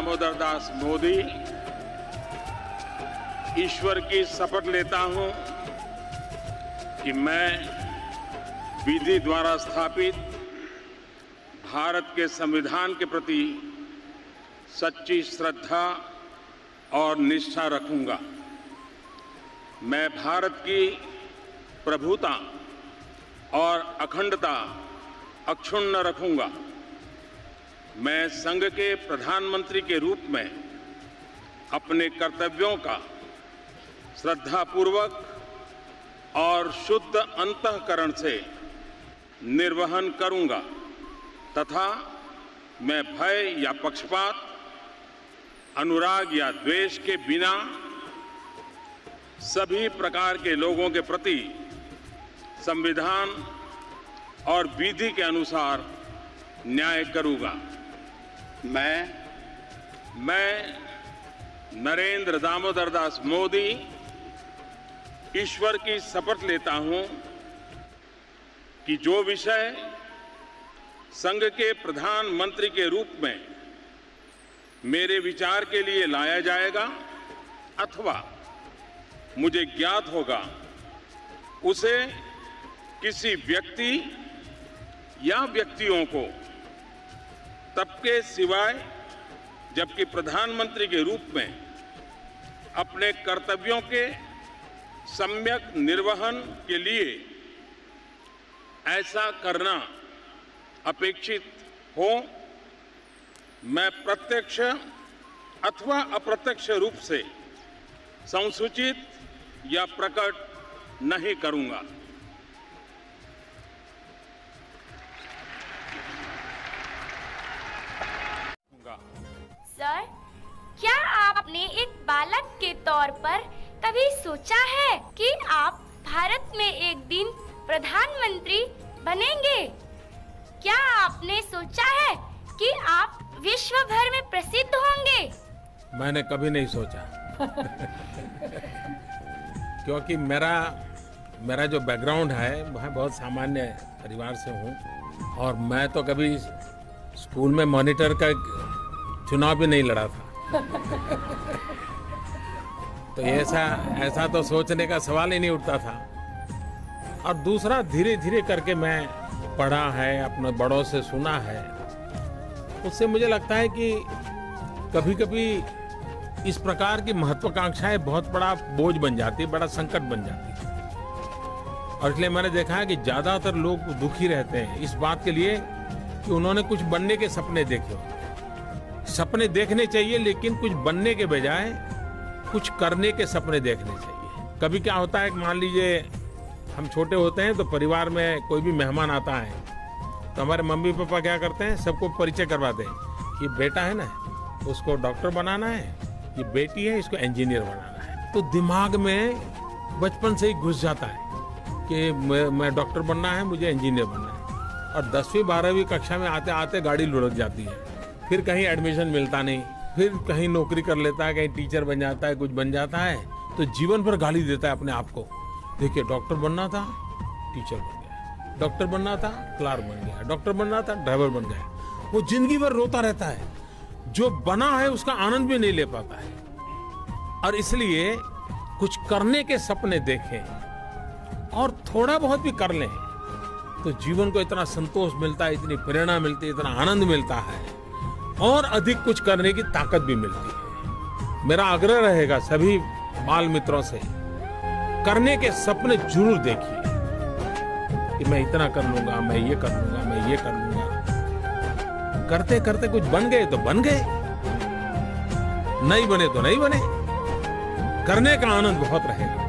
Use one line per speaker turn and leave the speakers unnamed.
दामोदर दास मोदी ईश्वर की शपथ लेता हूं कि मैं विधि द्वारा स्थापित भारत के संविधान के प्रति सच्ची श्रद्धा और निष्ठा रखूंगा। मैं भारत की प्रभुता और अखंडता अक्षुण्ण रखूंगा। मैं संघ के प्रधानमंत्री के रूप में अपने कर्तव्यों का श्रद्धापूर्वक और शुद्ध अंतःकरण से निर्वहन करूंगा तथा मैं भय या पक्षपात, अनुराग या द्वेष के बिना सभी प्रकार के लोगों के प्रति संविधान और विधि के अनुसार न्याय करूंगा। मैं नरेंद्र दामोदर दास मोदी ईश्वर की शपथ लेता हूं कि जो विषय संघ के प्रधानमंत्री के रूप में मेरे विचार के लिए लाया जाएगा अथवा मुझे ज्ञात होगा, उसे किसी व्यक्ति या व्यक्तियों को तब के सिवाय जबकि प्रधानमंत्री के रूप में अपने कर्तव्यों के सम्यक निर्वहन के लिए ऐसा करना अपेक्षित हो, मैं प्रत्यक्ष अथवा अप्रत्यक्ष रूप से संसूचित या प्रकट नहीं करूंगा।
सर, क्या आपने एक बालक के तौर पर कभी सोचा है कि आप भारत में एक दिन प्रधानमंत्री बनेंगे? क्या आपने सोचा है कि आप विश्व भर में प्रसिद्ध होंगे?
मैंने कभी नहीं सोचा क्योंकि मेरा जो बैकग्राउंड है वह बहुत सामान्य परिवार से हूँ और मैं तो कभी स्कूल में मॉनिटर का चुनाव भी नहीं लड़ा था तो ऐसा तो सोचने का सवाल ही नहीं उठता था। और दूसरा, धीरे धीरे करके मैं पढ़ा है, अपने बड़ों से सुना है, उससे मुझे लगता है कि कभी कभी इस प्रकार की महत्वाकांक्षाएं बहुत बड़ा बोझ बन जाती है, बड़ा संकट बन जाती है। और इसलिए मैंने देखा है कि ज्यादातर लोग दुखी रहते हैं इस बात के लिए कि उन्होंने कुछ बनने के सपने देखे होते हैं। सपने देखने चाहिए, लेकिन कुछ बनने के बजाय कुछ करने के सपने देखने चाहिए। कभी क्या होता है कि मान लीजिए हम छोटे होते हैं तो परिवार में कोई भी मेहमान आता है तो हमारे मम्मी पापा क्या करते हैं, सबको परिचय करवाते हैं कि बेटा है ना, उसको डॉक्टर बनाना है, ये बेटी है, इसको इंजीनियर बनाना है। तो दिमाग में बचपन से ही घुस जाता है कि मैं डॉक्टर बनना है, मुझे इंजीनियर बनना है। और 10वीं 12वीं कक्षा में आते आते गाड़ी लुढ़क जाती है, फिर कहीं एडमिशन मिलता नहीं, फिर कहीं नौकरी कर लेता है, कहीं टीचर बन जाता है, कुछ बन जाता है, तो जीवन भर गाली देता है अपने आप को। देखिए, डॉक्टर बनना था, टीचर बन गया, डॉक्टर बनना था, क्लार्क बन गया, डॉक्टर बनना था, ड्राइवर बन गया। वो जिंदगी भर रोता रहता है, जो बना है उसका आनंद भी नहीं ले पाता है। और इसलिए कुछ करने के सपने देखें और थोड़ा बहुत भी कर लें तो जीवन को इतना संतोष मिलता है, इतनी प्रेरणा मिलती है, इतना आनंद मिलता है और अधिक कुछ करने की ताकत भी मिलती है। मेरा आग्रह रहेगा सभी बाल मित्रों से, करने के सपने जरूर देखिए कि मैं इतना कर लूंगा, मैं ये कर लूंगा, मैं ये कर लूंगा। करते करते कुछ बन गए तो बन गए, नहीं बने तो नहीं बने। करने का आनंद बहुत रहेगा।